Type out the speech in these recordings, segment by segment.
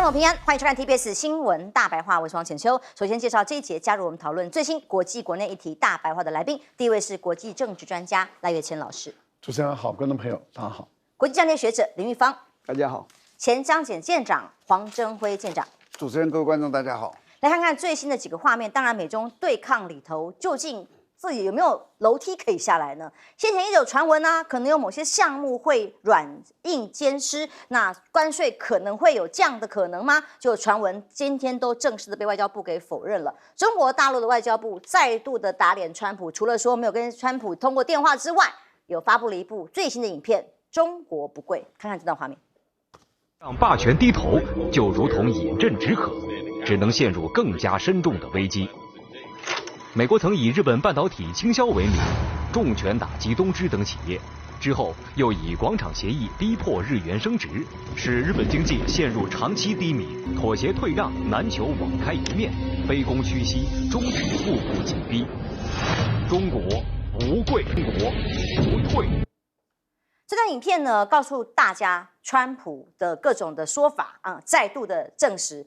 众平安，欢迎收看 TBS 新闻大白话，我是王浅秋。首先介绍这一节加入我们讨论最新国际国内议题大白话的来宾，第一位是国际政治专家赖岳谦老师。主持人好，观众朋友大家好。国际战略学者林玉芳，大家好。前张检舰长黄征辉舰长。主持人各位观众大家好。来看看最新的几个画面，当然美中对抗里头究竟自己有没有楼梯可以下来呢？先前一直有传闻啊，可能有某些项目会软硬兼施，那关税可能会有降的可能吗？就传闻今天都正式的被外交部给否认了。中国大陆的外交部再度的打脸川普，除了说没有跟川普通过电话之外，有发布了一部最新的影片《中国不跪》，看看这段画面。让霸权低头，就如同饮鸩止渴，只能陷入更加深重的危机。美国曾以日本半导体倾销为名，重拳打击东芝等企业，之后又以广场协议逼迫日元升值，使日本经济陷入长期低迷，妥协退让难求网开一面，卑躬屈膝，终止步步紧逼。中国不跪，中国不退。这段影片呢，告诉大家川普的各种的说法啊，再度的证实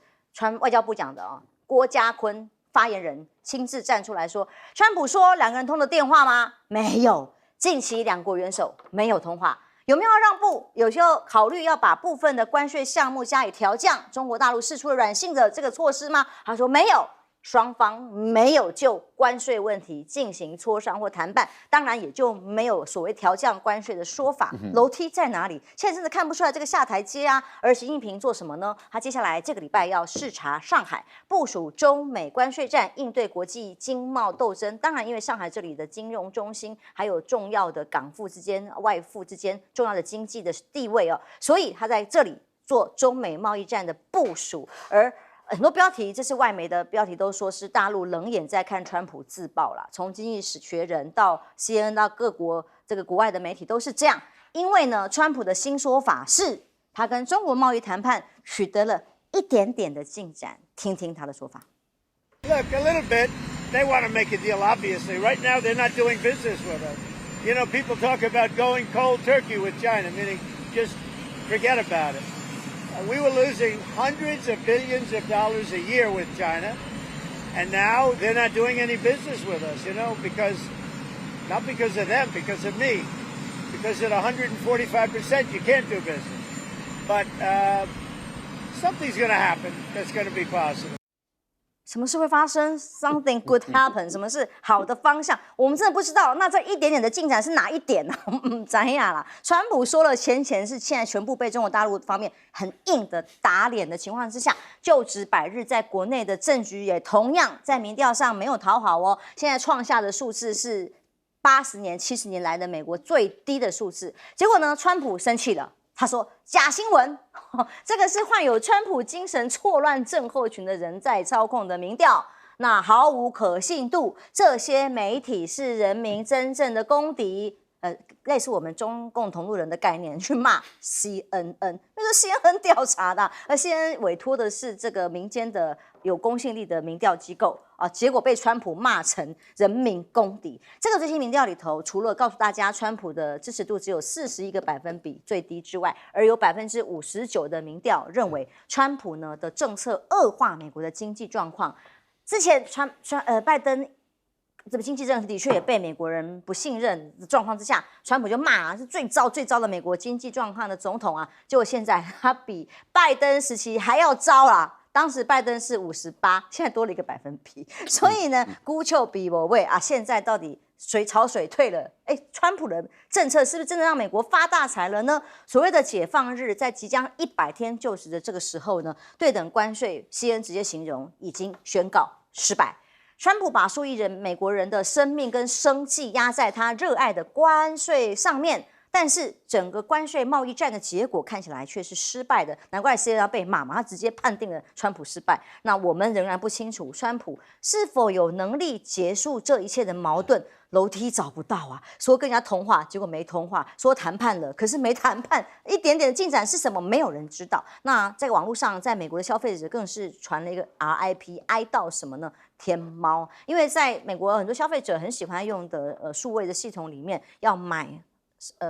外交部讲的啊，郭家坤发言人亲自站出来说，川普说两个人通了电话吗？没有，近期两国元首没有通话。有没有让步？有时候考虑要把部分的关税项目加以调降，中国大陆释出了软性的这个措施吗？他说没有。双方没有就关税问题进行磋商或谈判，当然也就没有所谓调降关税的说法。楼梯在哪里？现在真的看不出来这个下台阶啊。而习近平做什么呢？他接下来这个礼拜要视察上海，部署中美关税战，应对国际经贸斗争。当然，因为上海这里的金融中心，还有重要的港埠之间、外埠之间重要的经济的地位哦，所以他在这里做中美贸易战的部署。而很多标题，这是外媒的标题，都说是大陆冷眼在看川普自爆啦。从《经济学人》到 CNN 到各国这个国外的媒体都是这样。因为呢，川普的新说法是他跟中国贸易谈判取得了一点点的进展。听听他的说法。Look, a little bit. They want to make a deal. Obviously, right now they're not doing business with us. You know, people talk about going cold turkey with China, meaning just forget about it. We were losing hundreds of billions of dollars a year with China, and now they're not doing any business with us, you know, not because of them, because of me. Because at 145%, you can't do business. But something's going to happen that's going to be positive. 什么事会发生 ？Something good happen？ 什么是好的方向？我们真的不知道。那这一点点的进展是哪一点呢？咱呀啦，川普说了，前是现在全部被中国大陆方面很硬的打脸的情况之下，就职百日，在国内的政局也同样在民调上没有讨好哦。现在创下的数字是80年、70年来的美国最低的数字。结果呢，川普生气了。他说假新闻，这个是患有川普精神错乱症候群的人在操控的民调，那毫无可信度。这些媒体是人民真正的公敌，类似我们中共同路人的概念，去骂 CNN， 那是 CNN 调查的，而 CNN 委托的是这个民间的有公信力的民调机构啊，结果被川普骂成人民公敌。这个最新民调里头，除了告诉大家川普的支持度只有41个百分比最低之外，而有59%的民调认为川普呢的政策恶化美国的经济状况。之前拜登这个经济政策的确也被美国人不信任的状况之下，川普就骂是最糟的美国经济状况的总统啊。结果现在他比拜登时期还要糟啦。当时拜登是58%，现在多了1个百分比，所以呢，孤丘比我位啊，现在到底潮水退了？川普的政策是不是真的让美国发大财了呢？所谓的解放日，在即将100天就职的这个时候呢，对等关税 ，CNN 直接形容已经宣告失败。川普把数亿美国人的生命跟生计压在他热爱的关税上面。但是整个关税贸易战的结果看起来却是失败的，难怪 CNN 被骂嘛，他直接判定了川普失败。那我们仍然不清楚川普是否有能力结束这一切的矛盾。楼梯找不到啊，说跟人家通话，结果没通话；说谈判了，可是没谈判，一点点的进展是什么，没有人知道。那在网络上，在美国的消费者更是传了一个 RIP 哀悼什么呢？天猫，因为在美国很多消费者很喜欢用的数位的系统里面要买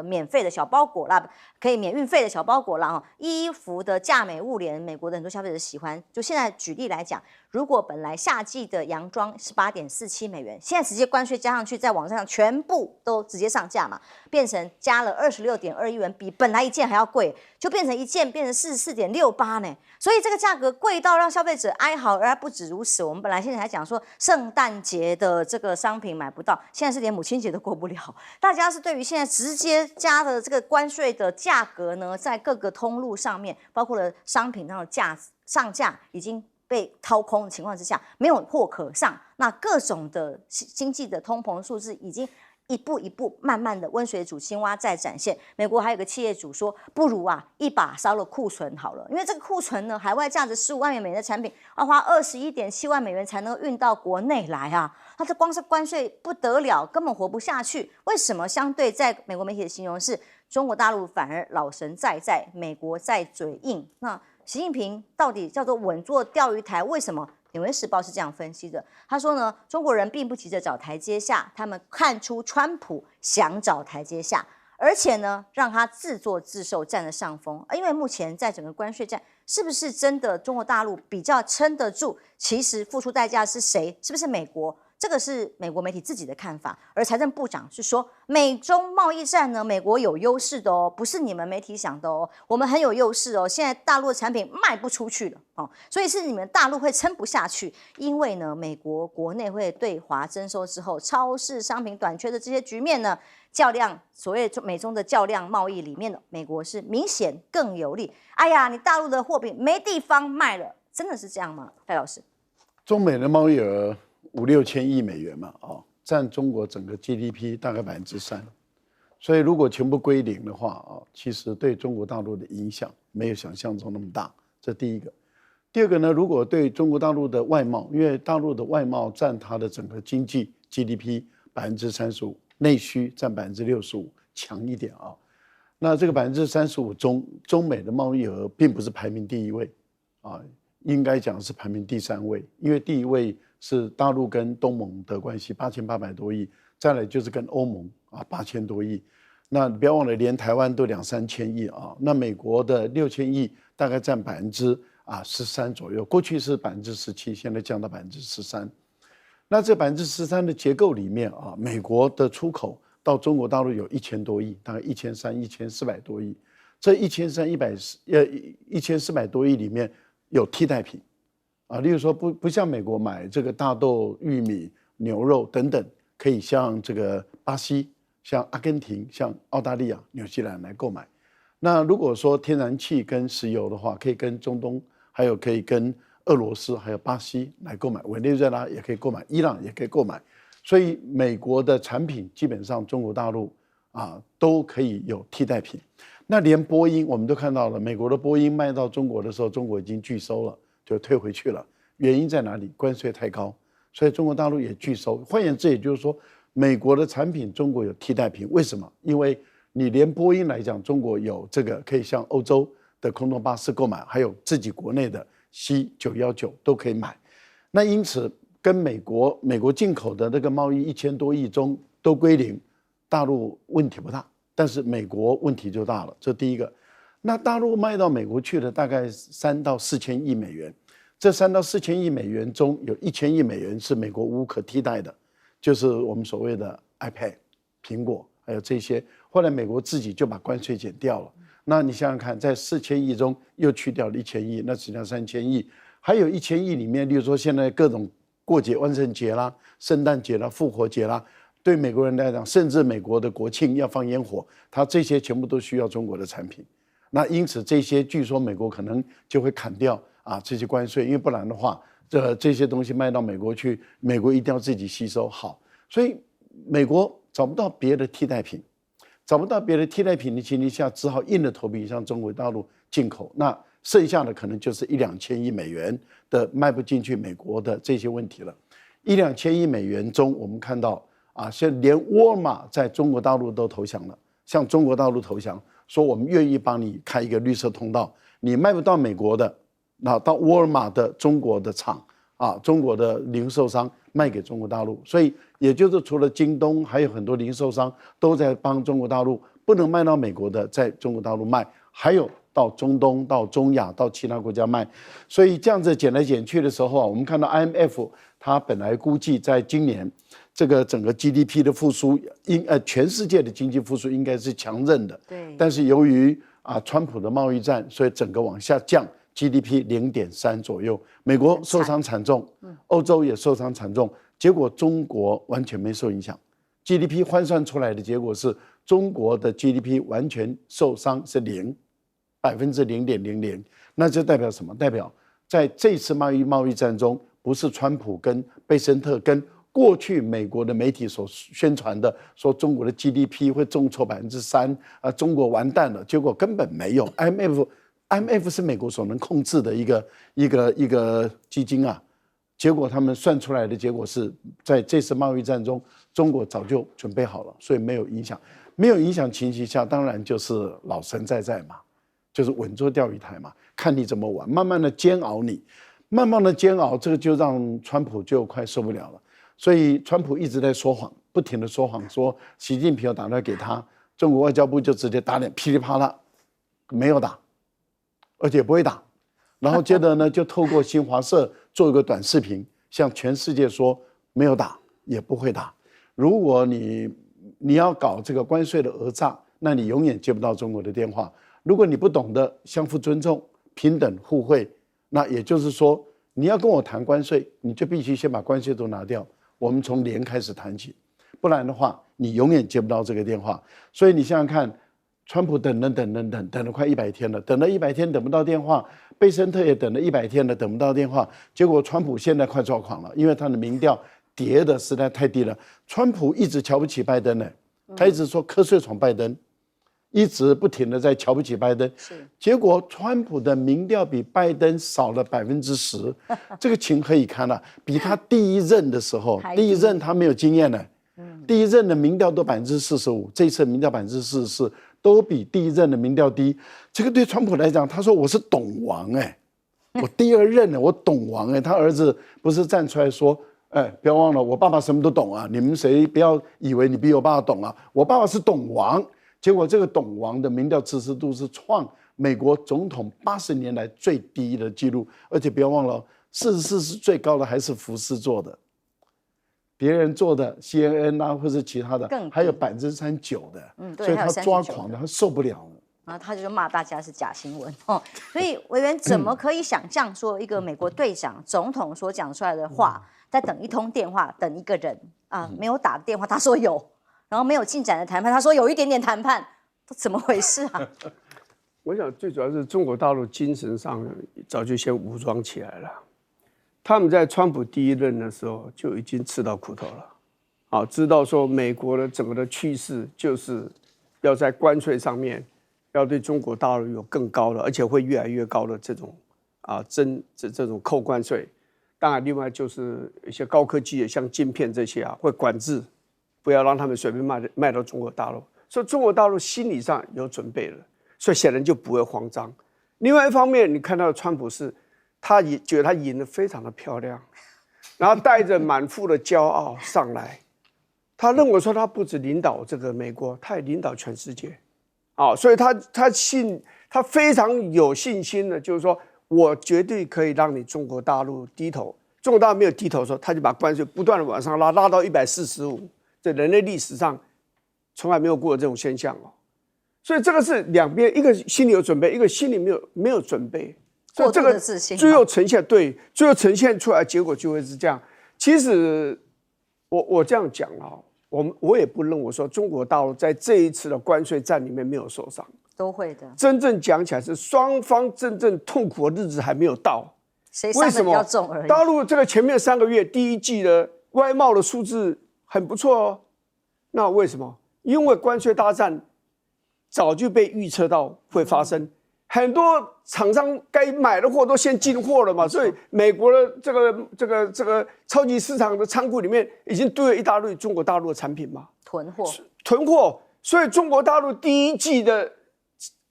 免费的小包裹啦，可以免运费的小包裹啦，衣服的价美物廉，美国的很多消费者喜欢。就现在举例来讲，如果本来夏季的洋装是8.47美元，现在直接关税加上去，在网上全部都直接上架嘛，变成加了26.2亿元，比本来一件还要贵，就变成一件变成44.68呢。所以这个价格贵到让消费者哀嚎，而不止如此。我们本来现在还讲说圣诞节的这个商品买不到，现在是连母亲节都过不了。大家是对于现在直接加的这个关税的价格呢，在各个通路上面，包括了商品上的上架已经被掏空的情况之下，没有货可上，那各种的经济的通膨数字已经一步一步慢慢的温水煮青蛙在展现。美国还有个企业主说，不如一把烧了库存好了，因为这个库存呢，海外价值15万美元的产品，要花21.7万美元才能运到国内来啊。它这光是关税不得了，根本活不下去。为什么相对在美国媒体的形容是中国大陆反而老神在在，美国在嘴硬？那习近平到底叫做稳坐钓鱼台？为什么？纽约时报是这样分析的，他说呢，中国人并不急着找台阶下，他们看出川普想找台阶下，而且呢，让他自作自受占了上风。因为目前在整个关税战，是不是真的中国大陆比较撑得住？其实付出代价是谁？是不是美国？这个是美国媒体自己的看法，而财政部长是说，美中贸易战呢，美国有优势的哦，不是你们媒体想的哦，我们很有优势哦。现在大陆的产品卖不出去了哦，所以是你们大陆会撑不下去，因为呢，美国国内会对华征收之后，超市商品短缺的这些局面呢，较量所谓美中的较量贸易里面的美国是明显更有利。哎呀，你大陆的货品没地方卖了，真的是这样吗？赖老师，中美的贸易额5、6千亿美元嘛，占中国整个 GDP 大概3%，所以如果全部归零的话，其实对中国大陆的影响没有想象中那么大，这第一个。第二个呢，如果对中国大陆的外贸，因为大陆的外贸占它的整个经济 GDP 35%，内需占65%，强一点啊。那这个35%中美的贸易额并不是排名第1位啊，应该讲是排名第3位，因为第1位是大陆跟东盟的关系8800多亿，再来就是跟欧盟8000多亿，那不要忘了连台湾都2、3千亿啊，那美国的6千亿大概占13%左右，过去是17%，现在降到13%。那这13%的结构里面美国的出口到中国大陆有1000多亿，大概1300、1400多亿，这1400多亿里面有替代品。例如说不像美国买这个大豆、玉米、牛肉等等，可以像这个巴西、像阿根廷、像澳大利亚、纽西兰来购买。那如果说天然气跟石油的话，可以跟中东，还有可以跟俄罗斯，还有巴西来购买，委内瑞拉也可以购买，伊朗也可以购买。所以美国的产品基本上中国大陆都可以有替代品。那连波音我们都看到了，美国的波音卖到中国的时候，中国已经拒收了。就退回去了，原因在哪里？关税太高，所以中国大陆也拒收。换言之，也就是说，美国的产品中国有替代品。为什么？因为你连波音来讲，中国有这个可以向欧洲的空中巴士购买，还有自己国内的 C919都可以买。那因此，跟美国进口的那个贸易1000多亿中都归零，大陆问题不大，但是美国问题就大了。这第一个。那大陆卖到美国去的大概3到4千亿美元，这3到4千亿美元中有1000亿美元是美国无可替代的，就是我们所谓的 iPad、苹果，还有这些。后来美国自己就把关税减掉了。那你想想看，在4000亿中又去掉了1000亿，那只剩3000亿，还有1000亿里面，例如说现在各种过节，万圣节啦、圣诞节啦、复活节啦，对美国人来讲，甚至美国的国庆要放烟火，它这些全部都需要中国的产品。那因此这些据说美国可能就会砍掉这些关税，因为不然的话，这些东西卖到美国去，美国一定要自己吸收好，所以美国找不到别的替代品，找不到别的替代品的情况下，只好硬着头皮向中国大陆进口。那剩下的可能就是1、2千亿美元的卖不进去美国的这些问题了。1、2千亿美元中，我们看到现在连沃尔玛在中国大陆都投降了，向中国大陆投降。说我们愿意帮你开一个绿色通道，你卖不到美国的，那到沃尔玛的中国的厂中国的零售商卖给中国大陆，所以也就是除了京东，还有很多零售商都在帮中国大陆不能卖到美国的，在中国大陆卖，还有到中东、到中亚、到其他国家卖。所以这样子减来减去的时候啊，我们看到 IMF 它本来估计在今年这个整个 GDP 的复苏，全世界的经济复苏应该是强韧的。对。但是由于川普的贸易战，所以整个往下降 ，GDP 0.3左右，美国受伤惨重，欧洲也受伤惨重，结果中国完全没受影响。GDP 换算出来的结果是，中国的 GDP 完全受伤是0.00%，那就代表什么？代表在这次贸易战中，不是川普跟贝森特跟过去美国的媒体所宣传的，说中国的 GDP 会重挫3%，中国完蛋了，结果根本没有。IMF 是美国所能控制的一个基金啊。结果他们算出来的结果是在这次贸易战中，中国早就准备好了，所以没有影响。没有影响情形下，当然就是老神在嘛，就是稳坐钓鱼台嘛，看你怎么玩，慢慢的煎熬你，慢慢的煎熬，这个就让川普就快受不了了。所以川普一直在说谎，不停的说谎，说习近平要打电话给他，中国外交部就直接打脸，噼里啪啦，没有打，而且不会打。然后接着呢，就透过新华社做一个短视频，向全世界说没有打，也不会打。如果你要搞这个关税的讹诈，那你永远接不到中国的电话。如果你不懂得相互尊重、平等互惠，那也就是说，你要跟我谈关税，你就必须先把关税都拿掉，我们从0开始谈起，不然的话，你永远接不到这个电话。所以你想想看，川普等了快100天了，等了100天等不到电话，贝森特也等了100天了，等不到电话，结果川普现在快抓狂了，因为他的民调跌的实在太低了。川普一直瞧不起拜登呢，他一直说瞌睡虫拜登，一直不停的在瞧不起拜登，结果川普的民调比拜登少了10%，这个情何以堪啊？比他第一任的时候，第一任他没有经验呢，第一任的民调都45%，这次民调44%。都比第一任的民调低，这个对川普来讲，他说我是懂王我第二任我懂王他儿子不是站出来说，不要忘了我爸爸什么都懂啊，你们谁不要以为你比我爸爸懂啊，我爸爸是懂王。结果这个懂王的民调支持度是创美国总统80年来最低的记录，而且不要忘了44是最高的，还是福斯做的。别人做的 CNN 啊，或是其他的，还有39%的，所以他抓狂的，他受不了了。然后他就骂大家是假新闻哦。所以委员怎么可以想象说一个美国队长、总统所讲出来的话，在等一通电话，等一个人没有打电话，他说有，然后没有进展的谈判，他说有一点点谈判，这怎么回事啊？我想最主要是中国大陆精神上早就先武装起来了。他们在川普第一任的时候就已经吃到苦头了，知道说美国的整个的趋势就是要在关税上面要对中国大陆有更高的，而且会越来越高的这种这种扣关税。当然，另外就是一些高科技的，像晶片这些会管制，不要让他们随便卖到中国大陆。所以中国大陆心理上有准备了，所以显然就不会慌张。另外一方面，你看到川普是。他也觉得他赢得非常的漂亮，然后带着满腹的骄傲上来。他认为说他不止领导这个美国，他也领导全世界，所以他非常有信心的，就是说我绝对可以让你中国大陆低头。中国大陆没有低头的时候，他就把关税不断的往上拉到145，这人类历史上从来没有过这种现象所以这个是两边，一个心里有准备，一个心里没有准备。过度的自信，最后呈现出来结果就会是这样。其实我这样讲我也不认为说中国大陆在这一次的关税战里面没有受伤，都会的。真正讲起来是双方真正痛苦的日子还没有到，谁伤得比较重而已。大陆这个前面3个月第一季的外贸的数字很不错那为什么？因为关税大战早就被预测到会发生。很多厂商该买的货都先进货了嘛，所以美国的这个超级市场的仓库里面已经堆了一大堆中国大陆的产品嘛，囤货，所以中国大陆第一季的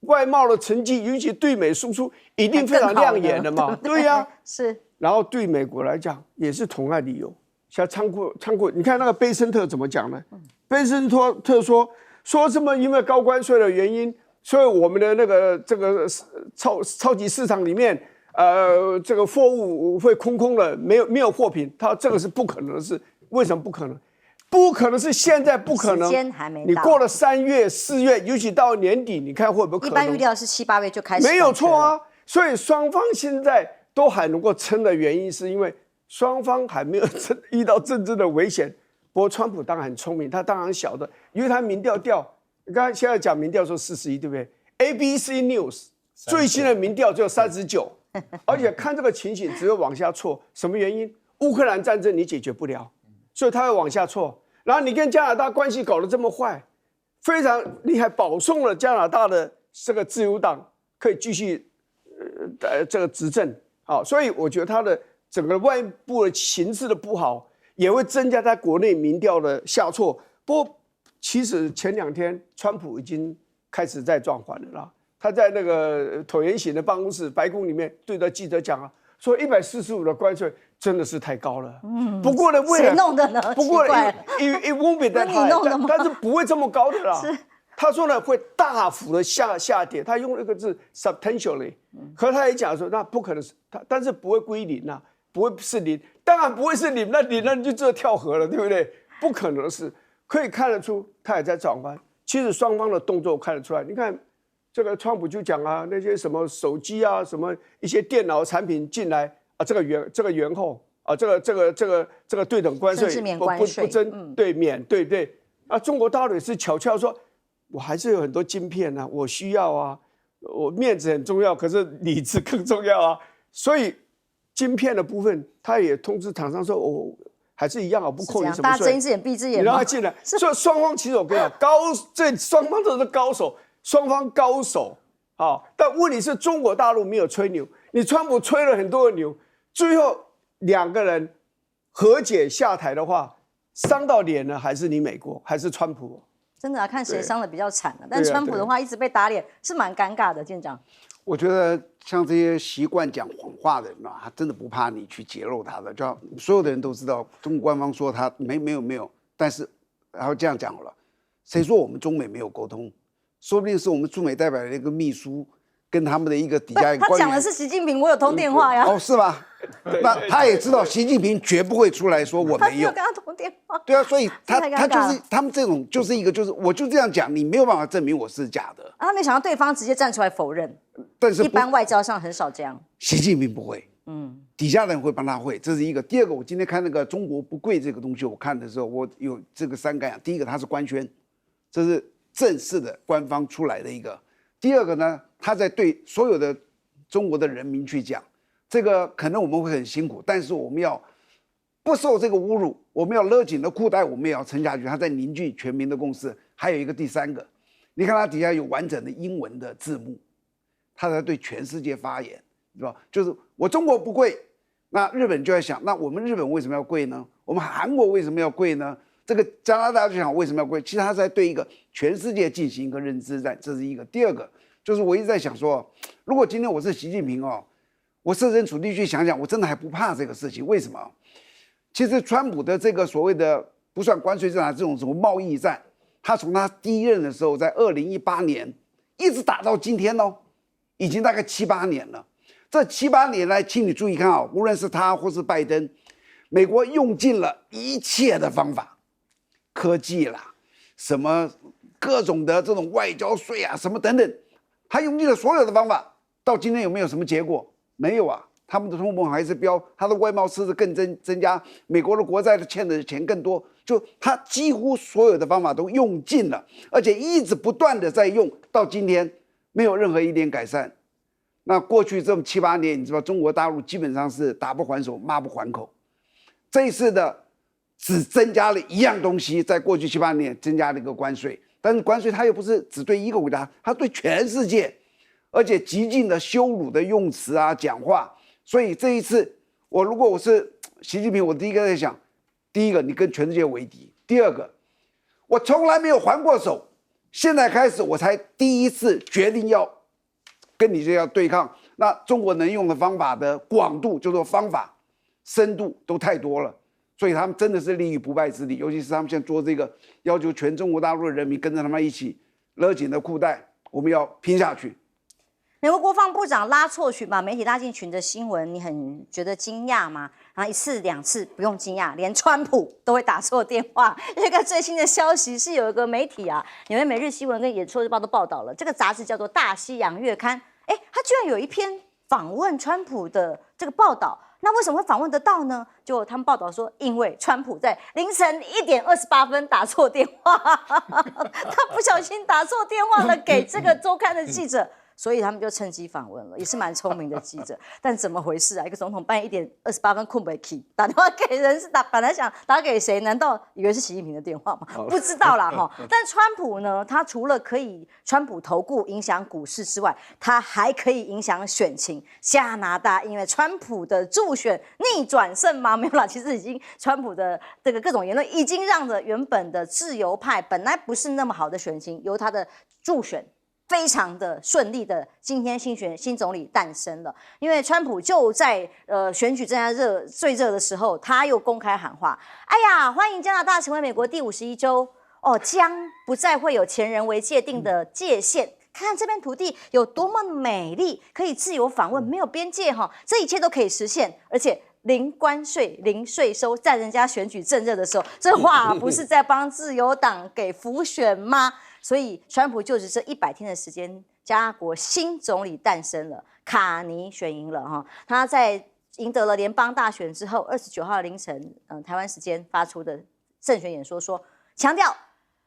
外贸的成绩，尤其对美输出一定非常亮眼的嘛，对呀，是。然后对美国来讲也是同样理由，像仓库，你看那个贝森特怎么讲呢？贝森特说，说这么因为高关税的原因，所以我们的那个这个超级市场里面，这个货物会空了，没有货品。他这个是不可能的事，为什么不可能？不可能是现在不可能，时间还没到。你过了3月、4月，尤其到年底，你看会不会可能？一般预料是7、8月就开始。没有错啊，所以双方现在都还能够撑的原因，是因为双方还没有遇到真正的危险。不过川普当然很聪明，他当然晓得，因为他民调你刚才现在讲民调说41，对不对 ？ABC News 最新的民调只有39，而且看这个情形只会往下挫。什么原因？乌克兰战争你解决不了，所以他会往下挫。然后你跟加拿大关系搞得这么坏，非常厉害，保送了加拿大的这个自由党可以继续这个执政。好，所以我觉得他的整个外部的形势的不好，也会增加他国内民调的下挫。不过，其实前2天川普已经开始在转换了啦。他在那个椭圆形的办公室，白宫里面对着记者讲啊，说145的关税真的是太高了。不过呢，未来谁弄的呢？不过 it won't be that high， 但是不会这么高的啦。他说呢，会大幅的下跌，他用了一个字 substantially， 可他也讲说，那不可能是他，但是不会归零啊，不会是0，当然不会是0，那0那就这跳河了，对不对？不可能是，可以看得出他也在转弯。其实双方的动作看得出来，你看这个川普就讲啊，那些什么手机啊，什么一些电脑产品进来啊，这个延后啊，这个对等关税不征对免对啊，中国大陆也是悄悄说，我还是有很多晶片啊，我需要啊，我面子很重要，可是理智更重要啊，所以晶片的部分，他也通知厂商说，我还是一样啊，不扣你什么税，大家睁一只眼闭一只眼，你让他进来。所以双方其实我跟你讲，这双方都是高手，双方高手啊。但问题是中国大陆没有吹牛，你川普吹了很多的牛，最后2个人和解下台的话，伤到脸呢，还是你美国，还是川普？真的要看谁伤的比较惨了。但川普的话一直被打脸，是蛮尴尬的。舰长，我觉得像这些习惯讲谎话的人啊，他真的不怕你去揭露他的，就所有的人都知道，中国官方说他没有，但是然后这样讲好了，谁说我们中美没有沟通？说不定是我们驻美代表的一个秘书跟他们的一个底下一个官员，他讲的是习近平，我有通电话呀。哦，是吧？那他也知道习近平绝不会出来说我没有，跟他通电话。对啊，所以他就是他们这种就是一个就是我就这样讲，你没有办法证明我是假的。他没想到对方直接站出来否认，但是一般外交上很少这样。习近平不会，底下人会帮他会，这是一个。第二个，我今天看那个中国不贵这个东西，我看的时候我有这个3感想。第一个，它是官宣，这是正式的官方出来的一个。第二个呢，他在对所有的中国的人民去讲，这个可能我们会很辛苦，但是我们要不受这个侮辱，我们要勒紧的裤带，我们也要撑下去。他在凝聚全民的共识。还有一个第3个，你看他底下有完整的英文的字幕，他在对全世界发言，是吧？就是我中国不贵，那日本就在想，那我们日本为什么要贵呢？我们韩国为什么要贵呢？这个加拿大就想为什么要贵？其实他在对一个全世界进行一个认知战，这是一个。第二个就是我一直在想说，如果今天我是习近平哦，我设身处地去想想，我真的还不怕这个事情。为什么？其实川普的这个所谓的不算关税战啊，这种什么贸易战，他从他第一任的时候，在2018年一直打到今天哦，已经大概7、8年了。这7、8年来，请你注意看啊，无论是他或是拜登，美国用尽了一切的方法，科技啦，什么各种的这种外交税啊，什么等等，他用尽了所有的方法，到今天有没有什么结果？没有啊。他们的通膨还是飙，他的外贸赤字更增加，美国的国债的欠的钱更多，就他几乎所有的方法都用尽了，而且一直不断的在用，到今天没有任何一点改善。那过去这么7、8年，你知道中国大陆基本上是打不还手，骂不还口。这一次的只增加了一样东西，在过去7、8年增加了一个关税，但是关税它又不是只对一个国家，它对全世界，而且极尽的羞辱的用词啊，讲话。所以这一次，如果我是习近平，我第一个在想，第一个你跟全世界为敌，第二个我从来没有还过手，现在开始我才第一次决定要跟你要对抗。那中国能用的方法的广度，就是说方法深度都太多了，所以他们真的是立于不败之地，尤其是他们现在做这个要求全中国大陆的人民跟着他们一起勒紧的裤带，我们要拼下去。美国国防部长拉错群，把媒体拉进群的新闻，你很觉得惊讶吗？然后1次2次不用惊讶，连川普都会打错电话。有一个最新的消息是，有一个媒体啊，纽约每日新闻跟演说日报都报道了，这个杂志叫做《大西洋月刊》，它居然有一篇访问川普的这个报道。那为什么会访问得到呢？就他们报道说，因为川普在凌晨1点28分打错电话，他不小心打错电话了给这个周刊的记者。所以他们就趁机访问了，也是蛮聪明的记者。但怎么回事啊？一个总统半夜1点28分困不起，打电话给人是本来想打给谁？难道以为是习近平的电话吗？不知道啦哈。但川普呢，他除了可以川普投顾影响股市之外，他还可以影响选情。加拿大因为川普的助选逆转胜吗？没有啦，其实已经川普的这个各种言论已经让着原本的自由派本来不是那么好的选情，由他的助选非常的顺利的，今天新总理诞生了。因为川普就在选举正在最热的时候，他又公开喊话：“哎呀，欢迎加拿大成为美国第51州哦，将不再会有前人为界定的界限。看看这片土地有多么美丽，可以自由访问，没有边界哈，这一切都可以实现，而且零关税、零税收，在人家选举正热的时候，这话不是在帮自由党给辅选吗？”所以，川普就职这100天的时间，加国新总理诞生了，卡尼选赢了哈。他在赢得了联邦大选之后，29号凌晨，台湾时间发出的胜选演说说，强调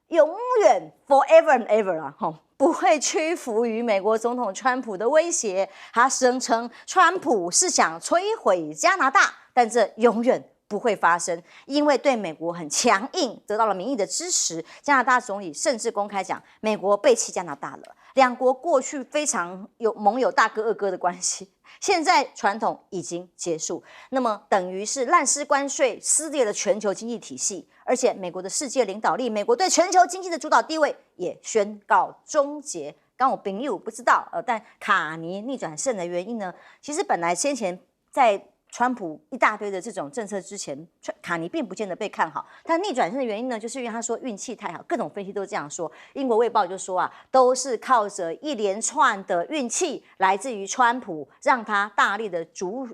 永远 forever and ever 啊，不会屈服于美国总统川普的威胁。他声称，川普是想摧毁加拿大，但这永远不会发生，因为对美国很强硬，得到了民意的支持。加拿大总理甚至公开讲，美国背弃加拿大了。两国过去非常有盟友大哥二哥的关系，现在传统已经结束，那么等于是滥施关税，撕裂了全球经济体系，而且美国的世界领导力，美国对全球经济的主导地位也宣告终结。刚我朋友不知道，但卡尼逆转胜的原因呢？其实本来先前在川普一大堆的这种政策之前，卡尼并不见得被看好。但逆转胜的原因呢，就是因为他说运气太好，各种分析都这样说。英国卫报就说啊，都是靠着一连串的运气，来自于川普，让他大力的助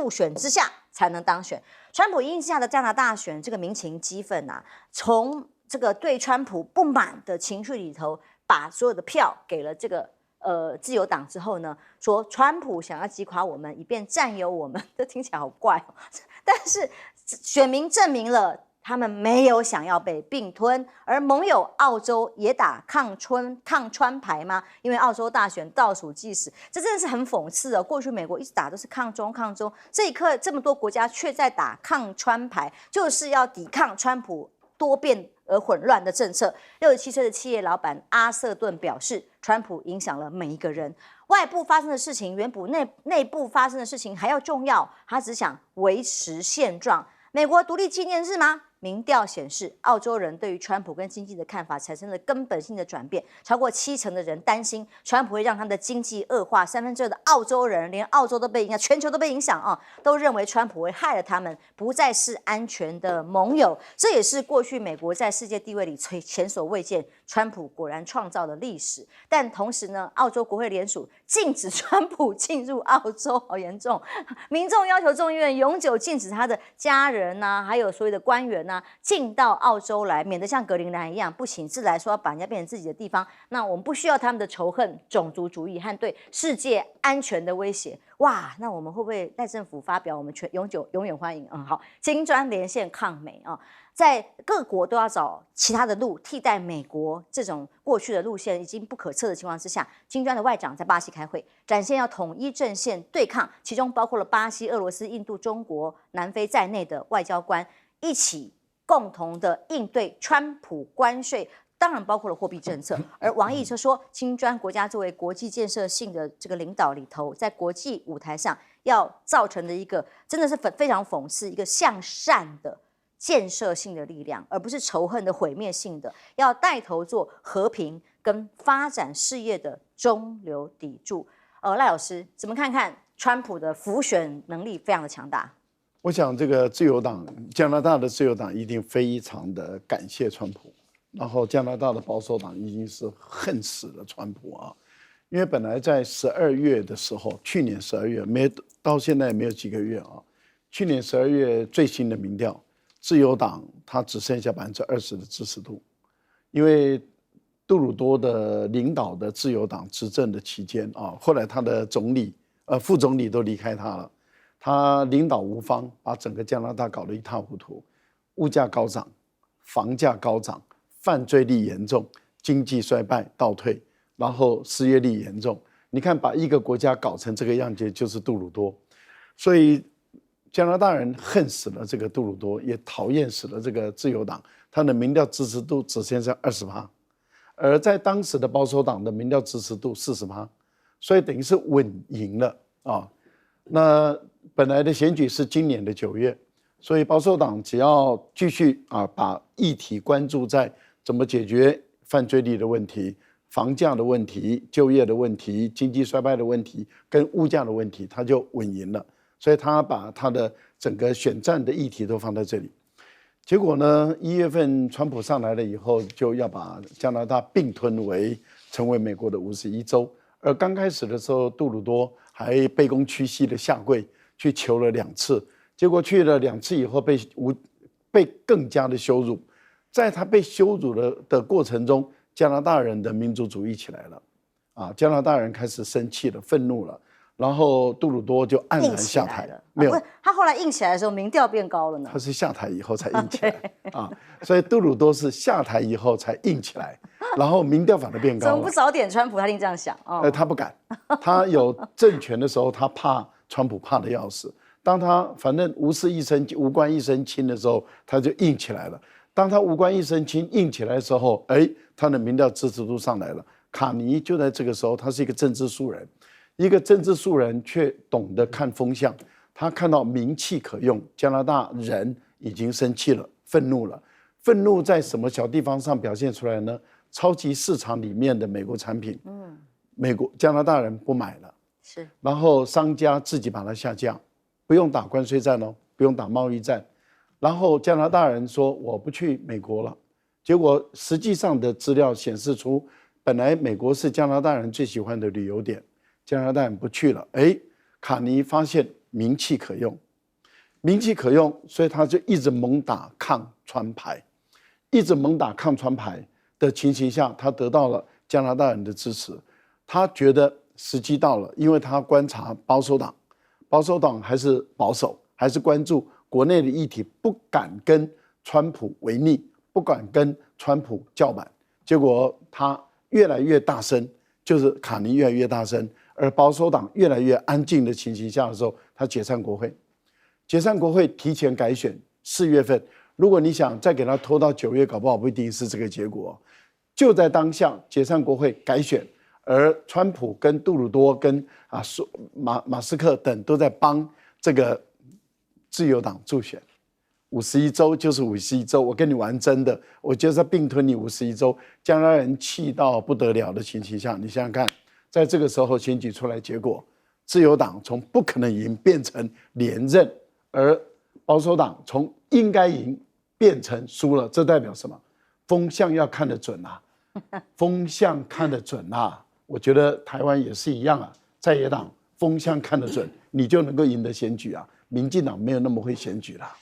选之下才能当选。川普因下的加拿大选，这个民情激愤啊，从这个对川普不满的情绪里头，把所有的票给了这个自由党之后呢，说川普想要击垮我们，以便占有我们，这听起来好怪哦。但是选民证明了他们没有想要被并吞，而盟友澳洲也打抗川牌吗？因为澳洲大选倒数计时，这真的是很讽刺哦。过去美国一直打都是抗中，这一刻这么多国家却在打抗川牌，就是要抵抗川普多变而混乱的政策。67岁的企业老板阿瑟顿表示，川普影响了每一个人，外部发生的事情远比内部发生的事情还要重要。他只想维持现状。美国独立纪念日吗？民调显示，澳洲人对于川普跟经济的看法产生了根本性的转变，超过70%的人担心川普会让他们的经济恶化，2/3的澳洲人，连澳洲都被影响，全球都被影响啊，都认为川普会害了他们，不再是安全的盟友。这也是过去美国在世界地位里前所未见，川普果然创造了历史。但同时呢，澳洲国会联署禁止川普进入澳洲，好严重！民众要求众议院永久禁止他的家人啊，还有所有的官员进到澳洲来，免得像格陵兰一样不请自来，说要把人家变成自己的地方。那我们不需要他们的仇恨、种族主义和对世界安全的威胁。哇，那我们会不会赖政府发表我们永远欢迎？好，金砖连线抗美啊，在各国都要找其他的路替代美国这种过去的路线已经不可测的情况之下，金砖的外长在巴西开会，展现要统一阵线对抗，其中包括了巴西、俄罗斯、印度、中国、南非在内的外交官一起共同的应对川普关税，当然包括了货币政策。而王毅就说，金砖国家作为国际建设性的这个领导里头，在国际舞台上要造成的一个真的是非常讽刺，一个向善的建设性的力量，而不是仇恨的毁灭性的，要带头做和平跟发展事业的中流砥柱。赖老师怎么看川普的辅选能力非常的强大？我想这个自由党，加拿大的自由党一定非常的感谢川普，然后加拿大的保守党已经是恨死了川普啊，因为本来在12月的时候，去年12月到现在没有几个月啊，去年12月最新的民调，自由党它只剩下20%的支持度，因为杜鲁多的领导的自由党执政的期间啊，后来他的副总理都离开他了。他领导无方，把整个加拿大搞得一塌糊涂，物价高涨，房价高涨，犯罪率严重，经济衰败倒退，然后失业率严重。你看，把一个国家搞成这个样子，就是杜鲁多。所以加拿大人恨死了这个杜鲁多，也讨厌死了这个自由党。他的民调支持度只剩下20%，而在当时的保守党的民调支持度40%，所以等于是稳赢了啊。那本来的选举是今年的9月，所以保守党只要继续把议题关注在怎么解决犯罪率的问题、房价的问题、就业的问题、经济衰败的问题跟物价的问题，他就稳赢了。所以他把他的整个选战的议题都放在这里。结果呢，1月份川普上来了以后，就要把加拿大并吞成为美国的51州。而刚开始的时候，杜鲁多还卑躬屈膝的下跪去求了2次，结果去了2次以后被更加的羞辱。在他被羞辱的过程中，加拿大人的民族主义起来了，加拿大人开始生气了、愤怒了，然后杜鲁多就黯然下台了。没有，不是他后来硬起来的时候，民调变高了呢。他是下台以后才硬起来所以杜鲁多是下台以后才硬起来，然后民调反而变高了。怎么不早点川普？他一定这样想他不敢，他有政权的时候，他怕川普怕得要死。当他反正无官一身轻的时候，他就硬起来了。当他无官一身轻硬起来的时候，他的民调支持度上来了。卡尼就在这个时候，他是一个政治素人，一个政治素人却懂得看风向。他看到名气可用，加拿大人已经生气了，愤怒了。愤怒在什么小地方上表现出来呢？超级市场里面的美国产品，加拿大人不买了，是，然后商家自己把它下架，不用打关税战哦，不用打贸易战。然后加拿大人说我不去美国了，结果实际上的资料显示出，本来美国是加拿大人最喜欢的旅游点，加拿大人不去了。卡尼发现名气可用，所以他就一直猛打抗川牌，一直猛打抗川牌的情形下，他得到了加拿大人的支持。他觉得时机到了，因为他观察保守党还是保守，还是关注国内的议题，不敢跟川普为逆，不敢跟川普叫板。结果他越来越大声，就是卡尼越来越大声，而保守党越来越安静的情形下的时候，他解散国会，提前改选4月份。如果你想再给他拖到9月，搞不好不一定是这个结果。就在当下解散国会改选，而川普跟杜鲁多跟马斯克等都在帮这个自由党助选。51州就是51州，我跟你玩真的，我就是要并吞你51州。加拿大人气到不得了的情形下，你想想看，在这个时候选举出来结果，自由党从不可能赢变成连任，而保守党从应该赢变成输了，这代表什么？风向要看得准风向看得准我觉得台湾也是一样在野党风向看得准，你就能够赢得选举民进党没有那么会选举啦。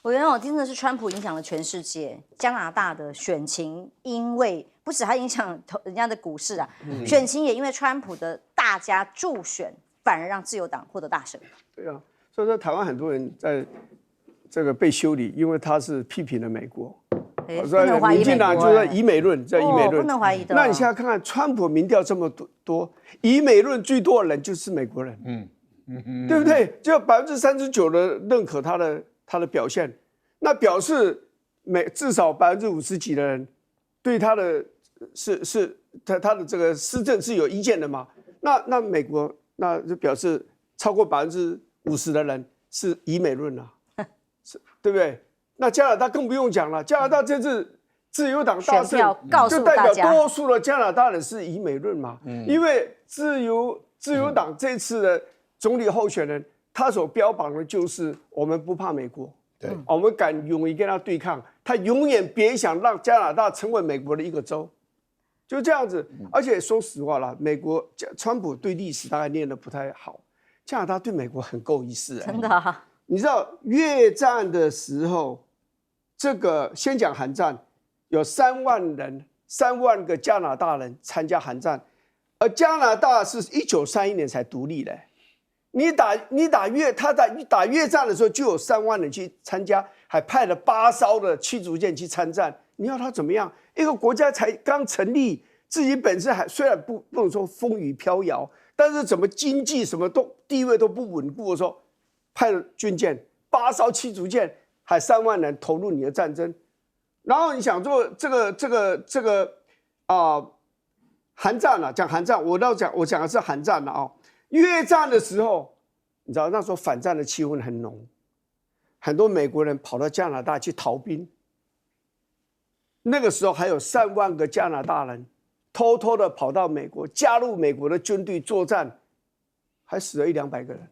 我觉得真的是川普影响了全世界，加拿大的选情，因为不止他影响人家的股市选情也因为川普的大家助选，反而让自由党获得大胜。对啊，所以说台湾很多人在这个被修理，因为他是批评了美国。不能怀疑美国，民进党就是以美论，叫以美论，不能怀疑的。那你现在看看，川普民调这么多，以美论最多的人就是美国人，对不对？就39%的认可他的表现，那表示至少50%几的人对他的他的这个施政是有意见的嘛？那美国那就表示超过50%的人是以美论对不对？那加拿大更不用讲了，加拿大这次自由党大胜，就代表多数的加拿大人是以美论嘛。因为自由党这次的总理候选人他所标榜的就是我们不怕美国，对，我们敢勇于跟他对抗，他永远别想让加拿大成为美国的一个州，就这样子。而且说实话啦，美国川普对历史大概念得不太好，加拿大对美国很够意思，真的啊。你知道越战的时候，这个先讲韩战，有3万个加拿大人参加韩战，而加拿大是1931年才独立的。他打越战的时候就有3万人去参加，还派了8艘的驱逐舰去参战。你要他怎么样？一个国家才刚成立，自己本身还虽然不能说风雨飘摇，但是怎么经济什么都地位都不稳固的时候，派了军舰8艘驱逐舰，还3万人投入你的战争。然后你想做这个韩战啊，讲韩战，我讲的是韩战了啊。越战的时候，你知道那时候反战的气氛很浓，很多美国人跑到加拿大去逃兵。那个时候还有3万个加拿大人偷偷的跑到美国，加入美国的军队作战，还死了100-200个人。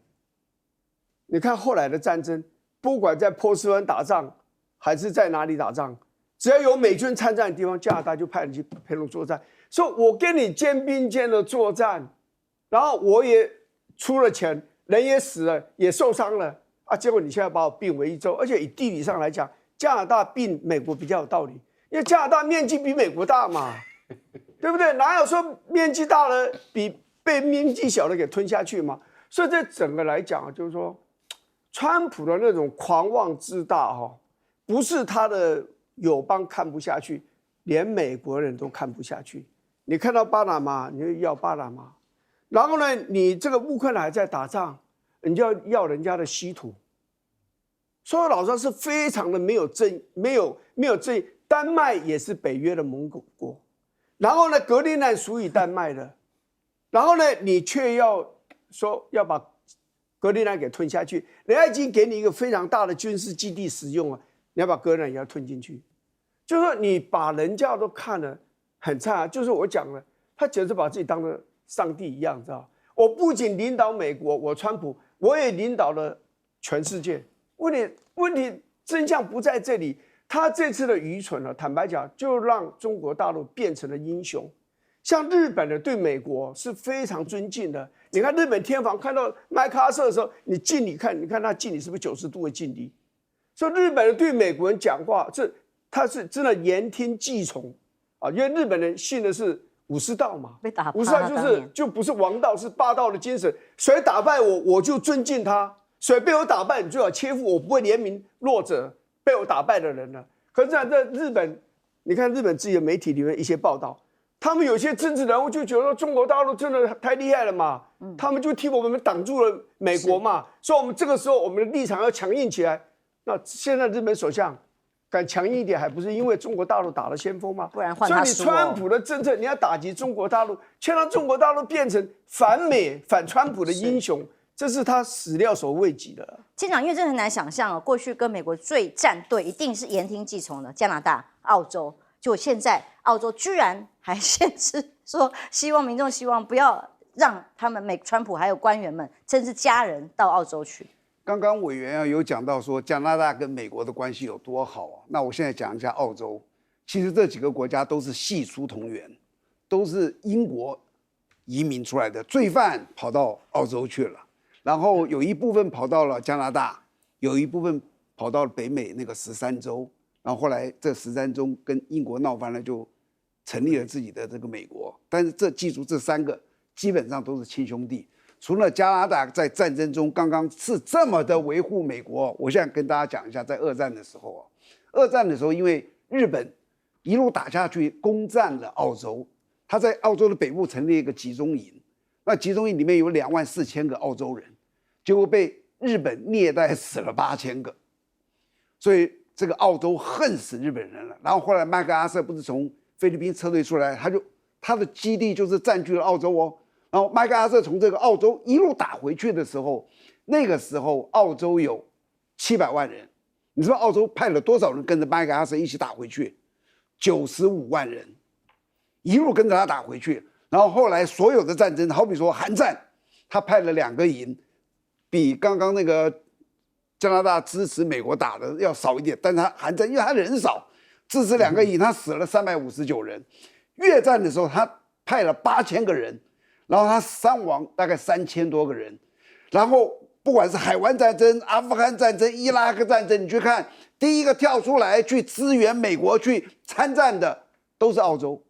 你看后来的战争，不管在波斯湾打仗，还是在哪里打仗，只要有美军参战的地方，加拿大就派人去陪同作战。所以我跟你肩并肩的作战，然后我也出了钱，人也死了，也受伤了啊！结果你现在把我并为一州，而且以地理上来讲，加拿大并美国比较有道理，因为加拿大面积比美国大嘛，对不对？哪有说面积大了比被面积小的给吞下去嘛？所以这整个来讲，就是说，川普的那种狂妄之大不是他的友邦看不下去，连美国人都看不下去。你看到巴拿马，你就要巴拿马。然后呢，你这个乌克兰还在打仗，你就要人家的稀土。说老实话是非常的没有正义。丹麦也是北约的盟国，然后呢，格陵兰属于丹麦的，然后呢，你却要说要把格陵兰给吞下去，人家已经给你一个非常大的军事基地使用了，你要把格陵兰也要吞进去，就是说你把人家都看得很差，就是我讲了，他简直把自己当成上帝一样，知道？我不仅领导美国，我川普，我也领导了全世界。问题真相不在这里，他这次的愚蠢坦白讲，就让中国大陆变成了英雄。像日本人对美国是非常尊敬的。你看日本天皇看到麦克阿瑟的时候，你敬礼看，你看他敬礼是不是90度的敬礼？所以日本人对美国人讲话，他是真的言听计从啊，因为日本人信的是武士道嘛，被打趴武士道就不是王道，是霸道的精神。谁打败我，我就尊敬他；谁被我打败，你最好切腹，我不会怜悯弱者被我打败的人了。可是在日本，你看日本自己的媒体里面一些报道，他们有些政治人物就觉得中国大陆真的太厉害了嘛，他们就替我们挡住了美国嘛，所以我们这个时候我们的立场要强硬起来。那现在日本首相敢强硬一点，还不是因为中国大陆打了先锋吗？不然换他输。所以你川普的政策，你要打击中国大陆，却让中国大陆变成反美、反川普的英雄，这是他始料所未及的。舰长，因为真的很难想象哦，过去跟美国最战队一定是言听计从的加拿大、澳洲，结果现在澳洲居然还限制说，希望民众希望不要让他们川普还有官员们，甚至家人到澳洲去。刚刚委员有讲到说加拿大跟美国的关系有多好啊，那我现在讲一下澳洲。其实这几个国家都是系出同源，都是英国移民出来的罪犯跑到澳洲去了，然后有一部分跑到了加拿大，有一部分跑到了北美那个13州，然后后来这13州跟英国闹翻了，就成立了自己的这个美国。但是记住这3个基本上都是亲兄弟。除了加拿大在战争中刚刚是这么的维护美国，我现在跟大家讲一下，在2战的时候2战的时候，因为日本一路打下去，攻占了澳洲，他在澳洲的北部成立一个集中营，那集中营里面有24000个澳洲人，结果被日本虐待死了8000个，所以这个澳洲恨死日本人了。然后后来麦克阿瑟不是从菲律宾撤退出来，他的基地就是占据了澳洲哦。然后麦克阿瑟从这个澳洲一路打回去的时候，那个时候澳洲有700万人，你知道澳洲派了多少人跟着麦克阿瑟一起打回去？95万人，一路跟着他打回去。然后后来所有的战争，好比说韩战，他派了2个营，比刚刚那个加拿大支持美国打的要少一点，但是他韩战因为他人少，支持2个亿，他死了359人。越战的时候，他派了8000个人，然后他伤亡大概3000多个人。然后不管是海湾战争、阿富汗战争、伊拉克战争，你去看第一个跳出来去支援美国去参战的都是澳洲。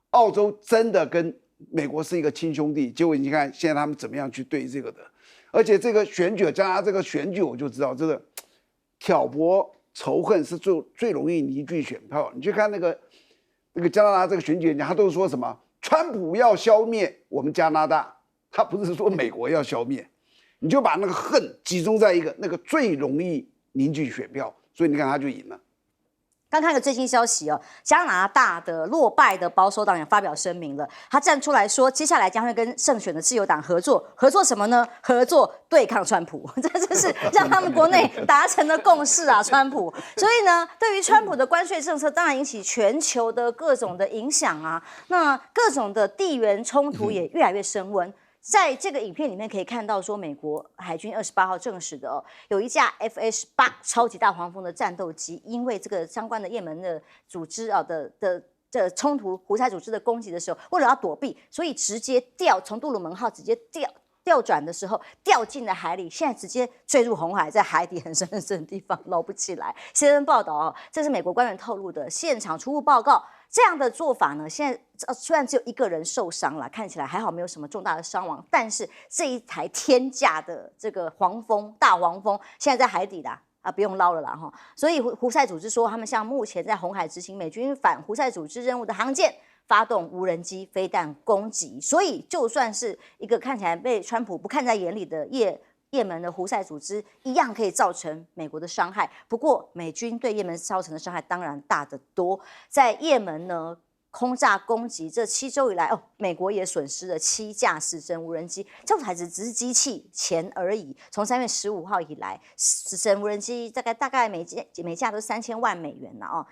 澳洲真的跟美国是一个亲兄弟，结果你看现在他们怎么样去对这个的。而且这个选举，加拿大这个选举，我就知道这个挑拨仇恨是最容易凝聚选票。你去看那个加拿大这个选举，他都说什么？川普要消灭我们加拿大，他不是说美国要消灭。你就把那个恨集中在一个那个最容易凝聚选票，所以你看他就赢了。刚看个最新消息哦，加拿大的落败的保守党也发表声明了，他站出来说，接下来将会跟胜选的自由党合作，合作什么呢？合作对抗川普，这就是让他们国内达成的共识啊，川普。所以呢，对于川普的关税政策，当然引起全球的各种的影响啊，那各种的地缘冲突也越来越升温。在这个影片里面可以看到，说美国海军28号证实的有一架 F-18超级大黄蜂的战斗机，因为这个相关的也门的组织的冲突，胡塞组织的攻击的时候，为了要躲避，所以直接从杜鲁门号直接调转的时候掉进了海里，现在直接坠入红海，在海底很深很深的地方捞不起来。CNN 报道这是美国官员透露的现场初步报告。这样的做法呢，现在虽然只有1个人受伤了，看起来还好没有什么重大的伤亡，但是这一台天价的这个大黄蜂，现在在海底啦。不用捞了啦哈。所以胡塞组织说，他们向目前在红海执行美军反胡塞组织任务的航舰发动无人机飞弹攻击。所以就算是一个看起来被川普不看在眼里的也门的胡塞组织，一样可以造成美国的伤害。不过美军对也门造成的伤害当然大得多。在也门呢，空炸攻击这7周以来，美国也损失了7架死神无人机，这台只是机器钱而已。从3月15号以来，死神无人机大概每架都3000万美元了哦。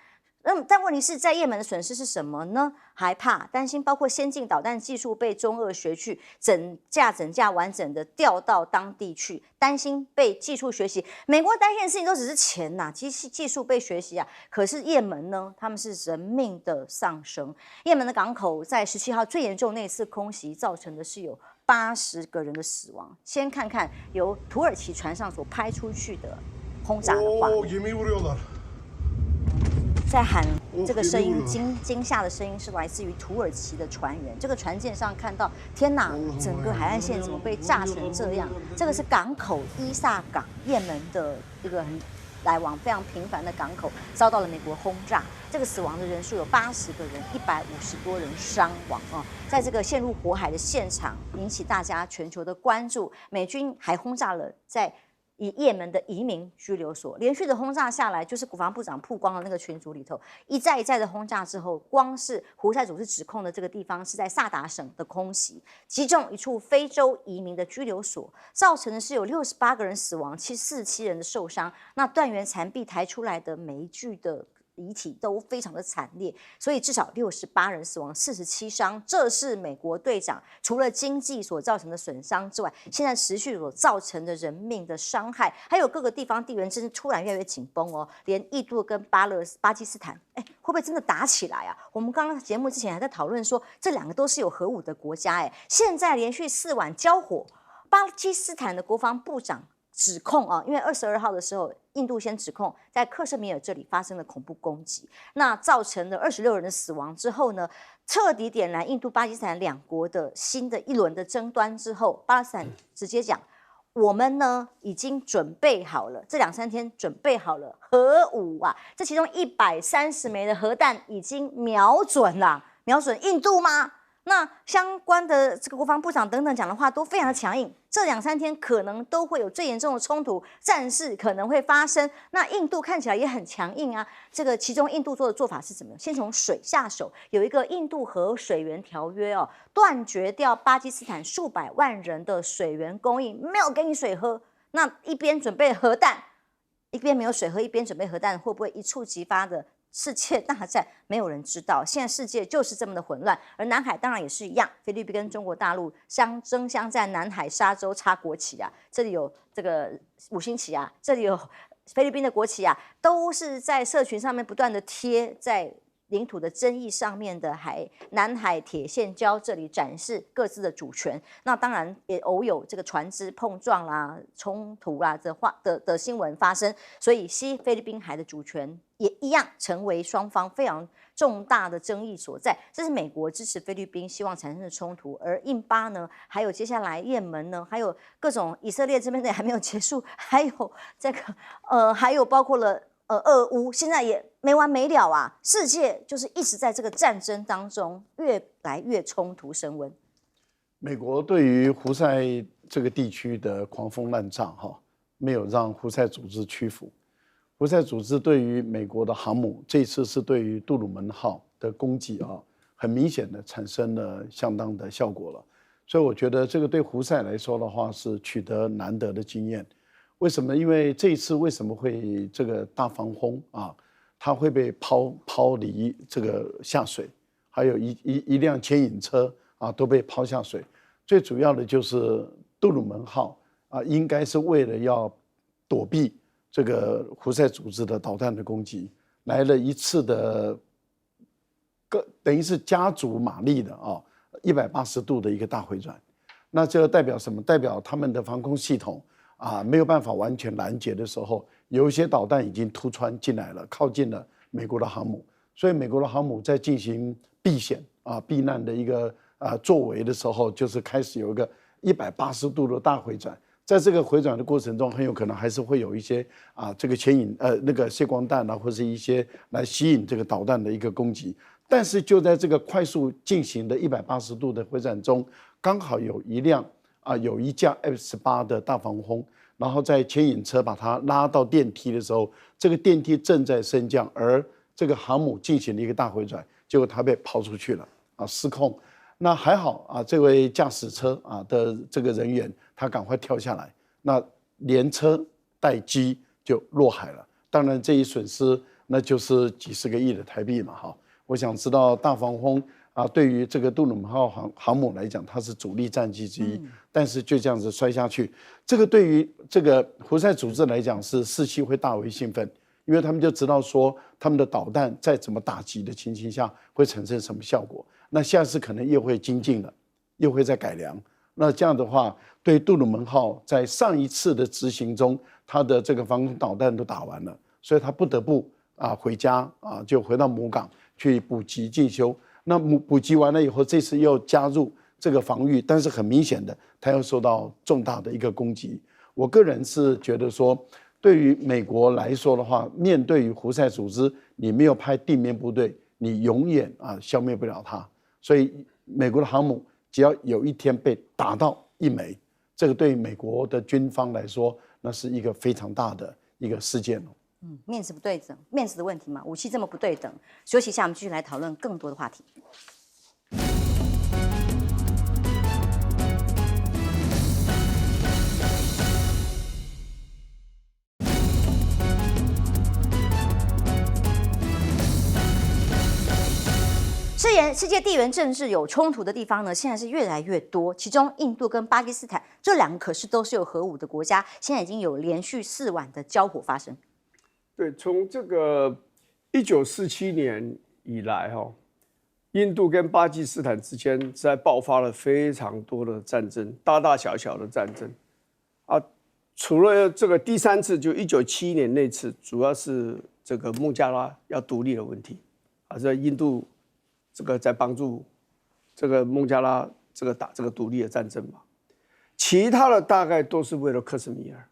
但问题是在也门的损失是什么呢？害怕、担心，包括先进导弹技术被中俄学去，整架完整的调到当地去，担心被技术学习。美国担心的事情都只是钱呐，技术被学习啊。可是也门呢，他们是人命的丧生。也门的港口在17号最严重那次空袭造成的是有80个人的死亡。先看看由土耳其船上所拍出去的轰炸的画面。在喊这个声音惊吓的声音是来自于土耳其的船员。这个船舰上看到，天哪，整个海岸线怎么被炸成这样？这个是港口伊萨港，也门的一个很来往非常频繁的港口，遭到了美国轰炸。这个死亡的人数有80个人，150多人伤亡啊！在这个陷入火海的现场，引起大家全球的关注。美军还轰炸了在也门的移民拘留所，连续的轰炸下来，就是国防部长曝光的那个群组里头，一再的轰炸之后，光是胡塞组织指控的这个地方是在萨达省的空袭，击中一处非洲移民的拘留所，造成的是有68个人死亡，47人的受伤。那断垣残壁抬出来的每一具的遗体都非常的惨烈，所以至少68人死亡，47伤。这是美国队长除了经济所造成的损伤之外，现在持续所造成的人命的伤害，还有各个地方地缘政治突然越来越紧绷哦。连印度跟巴基斯坦，会不会真的打起来啊？我们刚刚节目之前还在讨论说，这2个都是有核武的国家，现在连续4晚交火，巴基斯坦的国防部长指控因为22号的时候，印度先指控在克什米尔这里发生了恐怖攻击，那造成了26人的死亡之后呢，彻底点燃印度巴基斯坦2国的新的一轮的争端之后，巴基斯坦直接讲，我们呢已经准备好了，这2-3天准备好了核武啊，这其中130枚的核弹已经瞄准印度吗？那相关的这个国防部长等等讲的话都非常的强硬，这2-3天可能都会有最严重的冲突，战事可能会发生。那印度看起来也很强硬啊，这个其中印度做法是怎么样？先从水下手，有一个印度河水源条约断绝掉巴基斯坦数百万人的水源供应，没有给你水喝。那一边准备核弹，一边没有水喝，一边准备核弹，会不会一触即发的世界大战没有人知道，现在世界就是这么的混乱，而南海当然也是一样，菲律宾跟中国大陆相在南海沙洲插国旗啊，这里有这个5星旗啊，这里有菲律宾的国旗啊，都是在社群上面不断的贴在领土的争议上面的南海铁线礁这里展示各自的主权，那当然也偶有这个船只碰撞啦、冲突啦的新闻发生，所以西菲律宾海的主权也一样成为双方非常重大的争议所在。这是美国支持菲律宾希望产生的冲突，而印巴呢，还有接下来也门呢，还有各种以色列这边的还没有结束，还有这个还有包括了。俄乌现在也没完没了啊！世界就是一直在这个战争当中，越来越冲突升温。美国对于胡塞这个地区的狂风滥炸，没有让胡塞组织屈服。胡塞组织对于美国的航母，这次是对于杜鲁门号的攻击很明显的产生了相当的效果了。所以我觉得这个对胡塞来说的话，是取得难得的经验。为什么？因为这一次为什么会这个大防轰它会被抛离这个下水，还有一辆牵引车都被抛下水。最主要的就是杜鲁门号应该是为了要躲避这个胡塞组织的导弹的攻击，来了一次的等于是加足马力的180度的一个大回转。那这代表什么？代表他们的防空系统没有办法完全拦截的时候，有一些导弹已经突穿进来了，靠近了美国的航母，所以美国的航母在进行避险避难的一个作为的时候，就是开始有一个180度的大回转。在这个回转的过程中，很有可能还是会有一些这个牵引那个谢光弹或是一些来吸引这个导弹的一个攻击。但是就在这个快速进行的180度的回转中，刚好有一架 F-18的大防轰，然后在牵引车把它拉到电梯的时候，这个电梯正在升降，而这个航母进行了一个大回转，结果它被抛出去了失控。那还好这位驾驶车的这个人员他赶快跳下来，那连车带机就落海了。当然这一损失那就是几十个亿的台币嘛我想知道大防轰对于这个杜鲁门号航母来讲，它是主力战机之一，但是就这样子摔下去，这个对于这个胡塞组织来讲是士气会大为兴奋，因为他们就知道说他们的导弹在怎么打击的情形下会产生什么效果，那下次可能又会精进了，又会再改良。那这样的话，对杜鲁门号在上一次的执行中，它的这个防空导弹都打完了，所以他不得不回家就回到母港去补给进修。那补给完了以后，这次又加入这个防御，但是很明显的，它又受到重大的一个攻击。我个人是觉得说，对于美国来说的话，面对于胡塞组织，你没有派地面部队，你永远消灭不了它。所以美国的航母只要有一天被打到一枚，这个对于美国的军方来说，那是一个非常大的一个事件面子不对等，面子的问题嘛，武器这么不对等。休息一下，我们继续来讨论更多的话题。世界地缘政治有冲突的地方呢，现在是越来越多。其中，印度跟巴基斯坦这两个可是都是有核武的国家，现在已经有连续4晚的交火发生。对，从这个1947年以来印度跟巴基斯坦之间在爆发了非常多的战争，大大小小的战争除了这个第3次，就1971年那次，主要是这个孟加拉要独立的问题在印度这个在帮助这个孟加拉这个打这个独立的战争嘛，其他的大概都是为了克什米尔。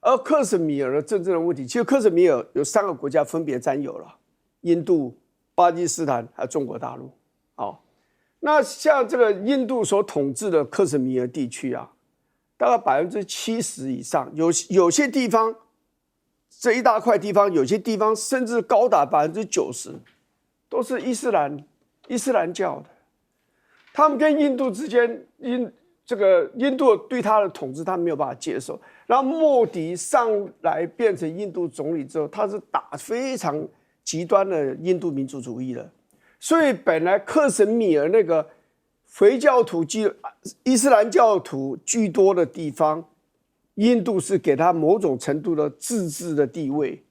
而克什米尔的真正的问题，其实克什米尔有3个国家分别占有了，印度、巴基斯坦还有中国大陆。那像这个印度所统治的克什米尔地区大概70%以上，有些地方这一大块地方，有些地方甚至高达90%，都是伊斯兰教的。他们跟印度之间，印度对他的统治他没有办法接受。然后莫迪上来变成印度总理之后，他是打非常极端的印度民族主义了。所以本来克什米尔那个回教徒、伊斯兰教徒居多的地方，印度是给他某种程度的自治的地位，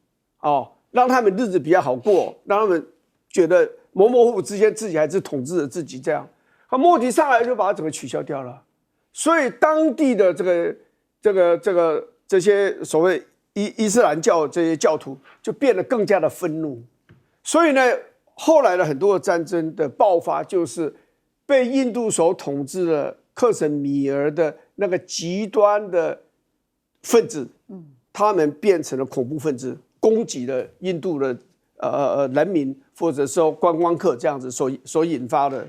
让他们日子比较好过，让他们觉得模模糊糊之间自己还是统治着自己这样。莫迪上来就把它整个取消掉了，所以当地的这些所谓伊斯兰教这些教徒就变得更加的愤怒，所以呢，后来的很多的战争的爆发就是被印度所统治的克什米尔的那个极端的分子，他们变成了恐怖分子，攻击了印度的人民或者说观光客这样子所引发的。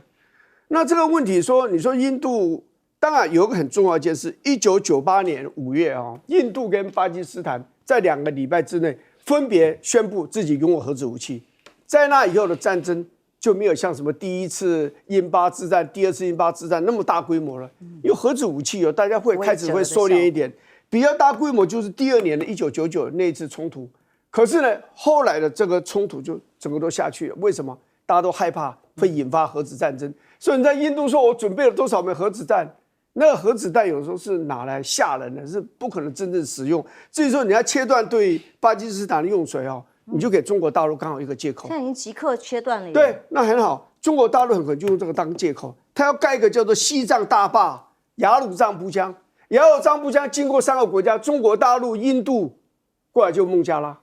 那这个问题说，你说印度当然有一个很重要一件事，1998年5月印度跟巴基斯坦在2个礼拜之内分别宣布自己拥有核子武器，在那以后的战争就没有像什么第一次印巴之战、第二次印巴之战那么大规模了，因为核子武器大家会开始会收敛一点，比较大规模就是第2年的1999那一次冲突。可是呢，后来的这个冲突就整个都下去了，为什么？大家都害怕会引发核子战争，所以你在印度说我准备了多少枚核子弹，那个核子弹有时候是拿来吓人的，是不可能真正使用。至于说你要切断对巴基斯坦的用水你就给中国大陆刚好一个借口。现在已经即刻切断了。对，那很好，中国大陆很可能就用这个当借口，他要盖一个叫做西藏大坝、雅鲁藏布江，雅鲁藏布江经过3个国家，中国大陆、印度，过来就孟加拉。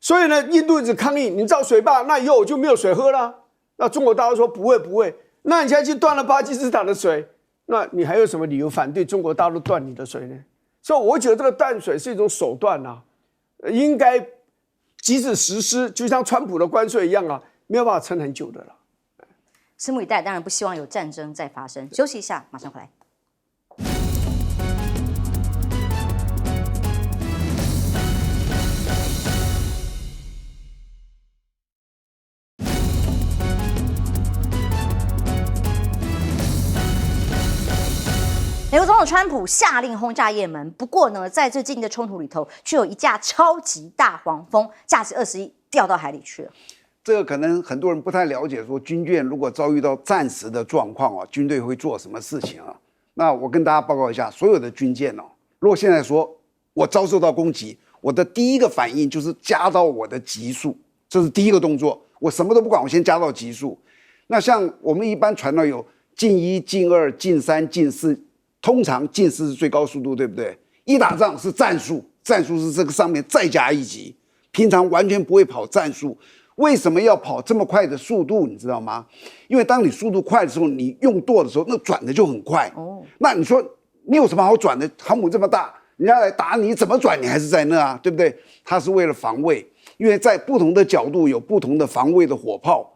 所以呢，印度一直抗议，你造水坝，那以后我就没有水喝了。那中国大陆说不会不会，那你现在去断了巴基斯坦的水，那你还有什么理由反对中国大陆断你的水呢？所以我觉得这个断水是一种手段应该即使实施，就像川普的关税一样没有办法撑很久的了。拭目以待，当然不希望有战争再发生。休息一下，马上回来。美国总统川普下令轰炸也门，不过呢，在最近的冲突里头，却有一架超级大黄蜂，价值20亿掉到海里去了。这个可能很多人不太了解，说军舰如果遭遇到战时的状况军队会做什么事情那我跟大家报告一下，所有的军舰如果现在说我遭受到攻击，我的第一个反应就是加到我的级数，这是第一个动作，我什么都不管，我先加到级数。那像我们一般传到有近1、近2、近3、近4。通常近4是最高速度，对不对？一打仗是战术，战术是这个上面再加1级，平常完全不会跑战术。为什么要跑这么快的速度？你知道吗？因为当你速度快的时候，你用舵的时候，那转的就很快。那你说你有什么好转的？航母这么大，人家来打你，怎么转你还是在那对不对？它是为了防卫，因为在不同的角度有不同的防卫的火炮。